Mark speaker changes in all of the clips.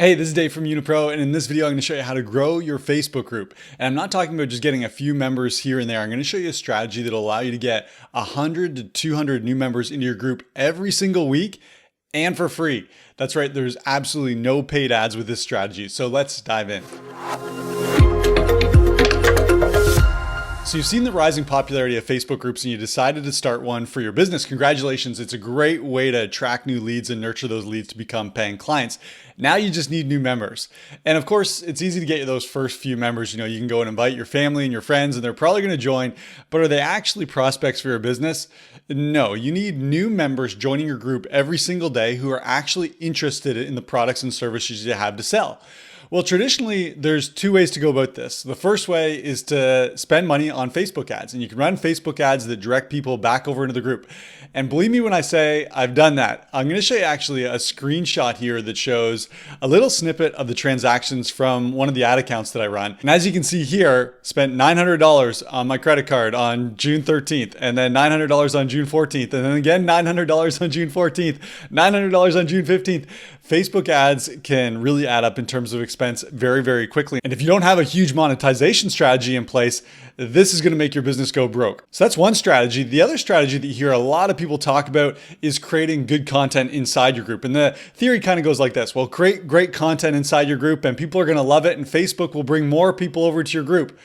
Speaker 1: Hey, this is Dave from Unipro, and in this video I'm going to show you how to grow your Facebook group. And I'm not talking about just getting a few members here and there. I'm going to show you a strategy that'll allow you to get 100 to 200 new members into your group every single week and for free. That's right, there's absolutely no paid ads with this strategy. So let's dive in. So you've seen the rising popularity of Facebook groups and you decided to start one for your business. Congratulations. It's a great way to attract new leads and nurture those leads to become paying clients. Now you just need new members. And of course, it's easy to get you those first few members. You can go and invite your family and your friends and they're probably going to join, but are they actually prospects for your business? No, you need new members joining your group every single day who are actually interested in the products and services you have to sell. Well, traditionally, there's two ways to go about this. The first way is to spend money on Facebook ads, and you can run Facebook ads that direct people back over into the group. And believe me when I say I've done that. I'm going to show you actually a screenshot here that shows a little snippet of the transactions from one of the ad accounts that I run. And as you can see here, spent $900 on my credit card on June 13th, and then $900 on June 14th, and then again $900 on June 14th, $900 on June 15th. Facebook ads can really add up in terms of expense very, very quickly. And if you don't have a huge monetization strategy in place, this is going to make your business go broke. So that's one strategy. The other strategy that you hear a lot of people talk about is creating good content inside your group. And the theory kind of goes like this. Well, create great content inside your group and people are going to love it and Facebook will bring more people over to your group.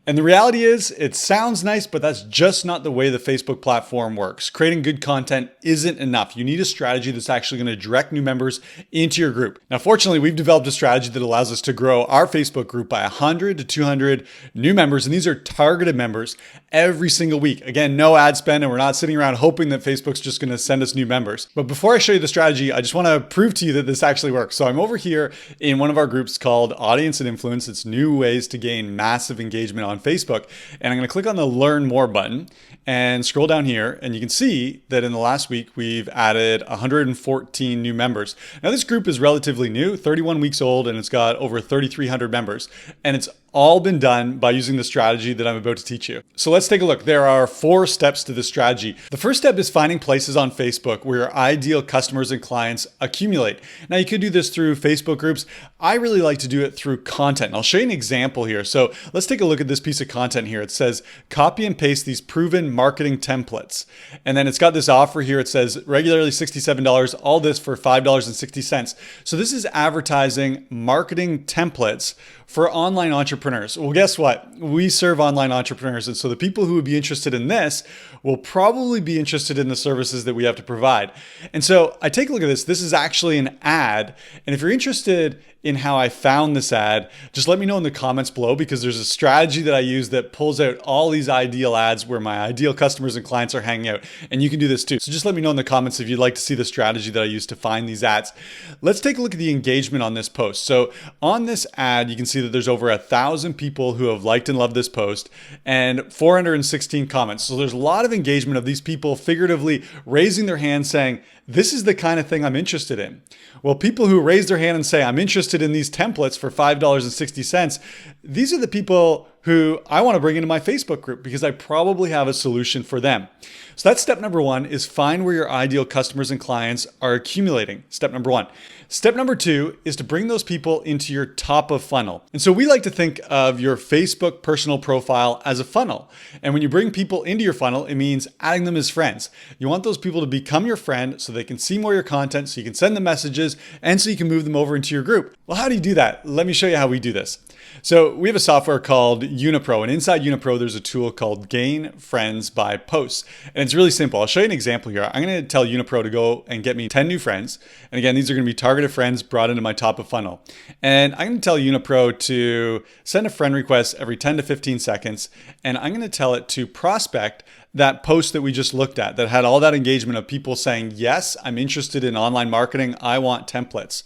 Speaker 1: And the reality is, it sounds nice, but that's just not the way the Facebook platform works. Creating good content isn't enough. You need a strategy that's actually going to direct new members into your group. Now, fortunately, we've developed a strategy that allows us to grow our Facebook group by 100 to 200 new members. And these are targeted members every single week. Again, no ad spend, and we're not sitting around hoping that Facebook's just going to send us new members. But before I show you the strategy, I just want to prove to you that this actually works. So I'm over here in one of our groups called Audience and Influence. It's new ways to gain massive engagement on Facebook. And I'm going to click on the Learn More button and scroll down here. And you can see that in the last week, we've added 114 new members. Now, this group is relatively new, 31 weeks old, and it's got over 3,300 members. And it's all been done by using the strategy that I'm about to teach you. So let's take a look. There are 4 steps to this strategy. The first step is finding places on Facebook where your ideal customers and clients accumulate. Now, you could do this through Facebook groups. I really like to do it through content. I'll show you an example here. So let's take a look at this piece of content here. It says, copy and paste these proven marketing templates. And then it's got this offer here. It says regularly $67, all this for $5.60. So this is advertising marketing templates for online entrepreneurs. Well, guess what? We serve online entrepreneurs. And so the people who would be interested in this will probably be interested in the services that we have to provide. And so I take a look at this. This is actually an ad. And if you're interested in how I found this ad, just let me know in the comments below, because there's a strategy that I use that pulls out all these ideal ads where my ideal customers and clients are hanging out. And you can do this too. So just let me know in the comments if you'd like to see the strategy that I use to find these ads. Let's take a look at the engagement on this post. So on this ad, you can see that there's over 1,000 people who have liked and loved this post and 416 comments. So there's a lot of engagement of these people figuratively raising their hand saying, this is the kind of thing I'm interested in. Well, people who raise their hand and say, I'm interested in these templates for $5.60, these are the people who I want to bring into my Facebook group because I probably have a solution for them. So that's step number 1, is find where your ideal customers and clients are accumulating. Step number 1. Step number 2 is to bring those people into your top of funnel. And so we like to think of your Facebook personal profile as a funnel. And when you bring people into your funnel, it means adding them as friends. You want those people to become your friend so they can see more of your content, so you can send them messages, and so you can move them over into your group. Well, how do you do that? Let me show you how we do this. So we have a software called Unipro, and inside Unipro, there's a tool called Gain Friends by Posts. And it's really simple. I'll show you an example here. I'm going to tell Unipro to go and get me 10 new friends. And again, these are going to be targeted friends brought into my top of funnel. And I'm going to tell Unipro to send a friend request every 10 to 15 seconds. And I'm going to tell it to prospect that post that we just looked at that had all that engagement of people saying, yes, I'm interested in online marketing. I want templates.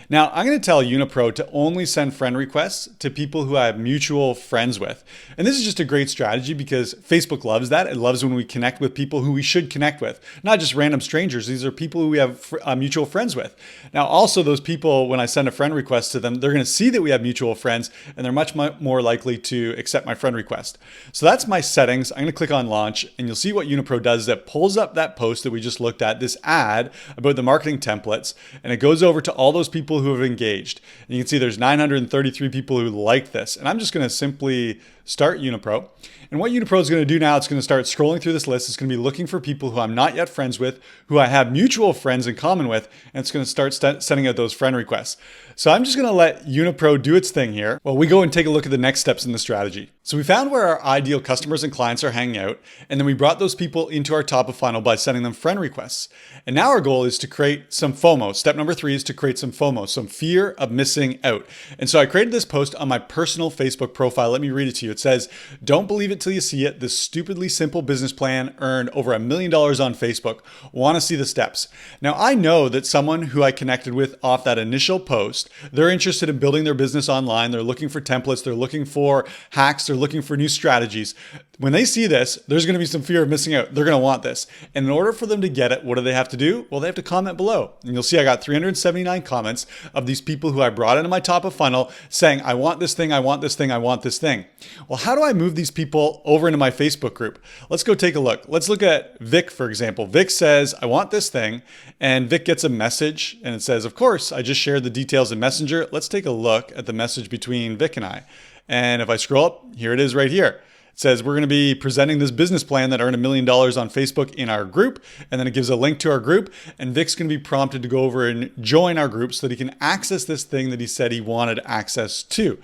Speaker 1: Now, I'm going to tell Unipro to only send friend requests to people who I have mutual friends with. And this is just a great strategy because Facebook loves that. It loves when we connect with people who we should connect with, not just random strangers. These are people who we have mutual friends with. Now, also those people, when I send a friend request to them, they're going to see that we have mutual friends and they're much more likely to accept my friend request. So that's my settings. I'm going to click on launch and you'll see what Unipro does is it pulls up that post that we just looked at, this ad about the marketing templates, and it goes over to all those people people who have engaged. And you can see there's 933 people who liked this. And I'm just going to simply start Unipro. And what Unipro is going to do now, it's going to start scrolling through this list. It's going to be looking for people who I'm not yet friends with, who I have mutual friends in common with, and it's going to start sending out those friend requests. So I'm just going to let Unipro do its thing here while we go and take a look at the next steps in the strategy. So we found where our ideal customers and clients are hanging out, and then we brought those people into our top of funnel by sending them friend requests. And now our goal is to create some FOMO. Step number 3 is to create some FOMO, some fear of missing out. And so I created this post on my personal Facebook profile. Let me read it to you. It says, "Don't believe it till you see it. This stupidly simple business plan earned over $1 million on Facebook. Want to see the steps?" Now I know that someone who I connected with off that initial post, they're interested in building their business online. They're looking for templates. They're looking for hacks. They're looking for new strategies. When they see this, there's going to be some fear of missing out. They're going to want this. And in order for them to get it, what do they have to do? Well, they have to comment below. And you'll see I got 379 comments of these people who I brought into my top of funnel saying, "I want this thing, I want this thing, I want this thing." Well, how do I move these people over into my Facebook group? Let's go take a look. Let's look at Vic, for example. Vic says, "I want this thing." And Vic gets a message and it says, "Of course, I just shared the details in Messenger." Let's take a look at the message between Vic and I. And if I scroll up, here it is right here. It says we're going to be presenting this business plan that earned $1 million on Facebook in our group. And then it gives a link to our group. And Vic's going to be prompted to go over and join our group so that he can access this thing that he said he wanted access to.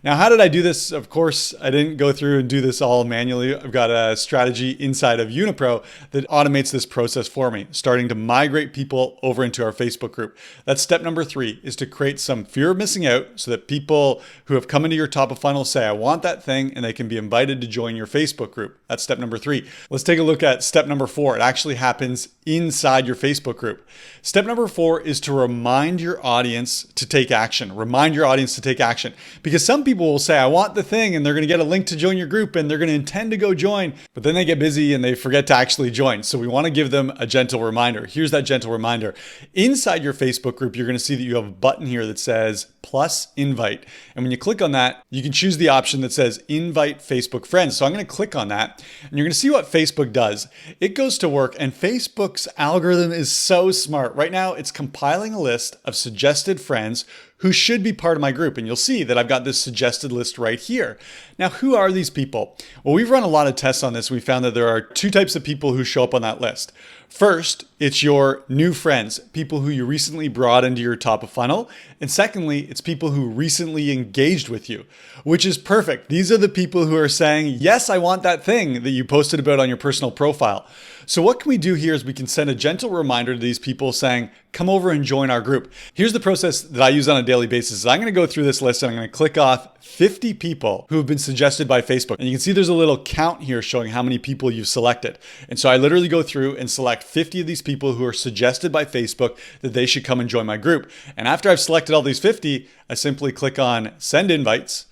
Speaker 1: Now, how did I do this? Of course, I didn't go through and do this all manually. I've got a strategy inside of Unipro that automates this process for me, starting to migrate people over into our Facebook group. That's step number 3, is to create some fear of missing out so that people who have come into your top of funnel say, "I want that thing," and they can be invited to join your Facebook group. That's step number 3. Let's take a look at step number 4. It actually happens inside your Facebook group. Step number 4 is to remind your audience to take action. Remind your audience to take action. Because some people will say, "I want the thing," and they're going to get a link to join your group and they're going to intend to go join, but then they get busy and they forget to actually join. So we want to give them a gentle reminder. Here's that gentle reminder. Inside your Facebook group, you're going to see that you have a button here that says plus invite. And when you click on that, you can choose the option that says invite Facebook friends. So I'm going to click on that and you're going to see what Facebook does. It goes to work, and Facebook's algorithm is so smart. Right now, it's compiling a list of suggested friends who should be part of my group. And you'll see that I've got this suggested list right here. Now, who are these people? Well, we've run a lot of tests on this. We found that there are 2 types of people who show up on that list. First, it's your new friends, people who you recently brought into your top of funnel. And secondly, it's people who recently engaged with you, which is perfect. These are the people who are saying, "Yes, I want that thing that you posted about on your personal profile." So what can we do here is we can send a gentle reminder to these people saying, "Come over and join our group." Here's the process that I use on a daily basis. I'm going to go through this list and I'm going to click off 50 people who have been suggested by Facebook. And you can see there's a little count here showing how many people you've selected. And so I literally go through and select 50 of these people who are suggested by Facebook that they should come and join my group. And after I've selected all these 50, I simply click on send invites.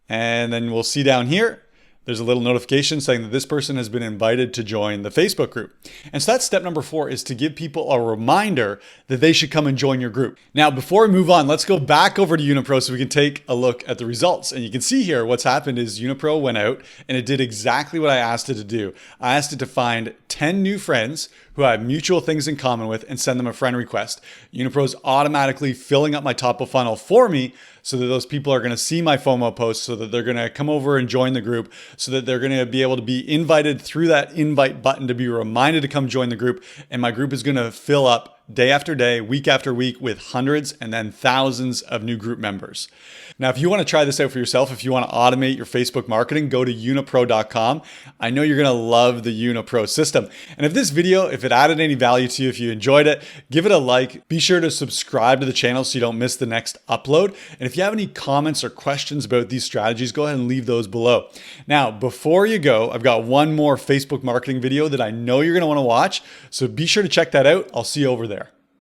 Speaker 1: And then we'll see down here, there's a little notification saying that this person has been invited to join the Facebook group. And so that's step number 4, is to give people a reminder that they should come and join your group. Now, before we move on, let's go back over to Unipro so we can take a look at the results. And you can see here what's happened is Unipro went out and it did exactly what I asked it to do. I asked it to find 10 new friends who I have mutual things in common with and send them a friend request. Unipro is automatically filling up my top of funnel for me so that those people are going to see my FOMO posts, so that they're going to come over and join the group, so that they're going to be able to be invited through that invite button to be reminded to come join the group. And my group is going to fill up day after day, week after week with hundreds and then thousands of new group members. Now, if you want to try this out for yourself, if you want to automate your Facebook marketing, go to unipro.com. I know you're going to love the Unipro system. And if this video, if it added any value to you, if you enjoyed it, give it a like. Be sure to subscribe to the channel so you don't miss the next upload. And if you have any comments or questions about these strategies, go ahead and leave those below. Now, before you go, I've got one more Facebook marketing video that I know you're going to want to watch. So be sure to check that out. I'll see you over there.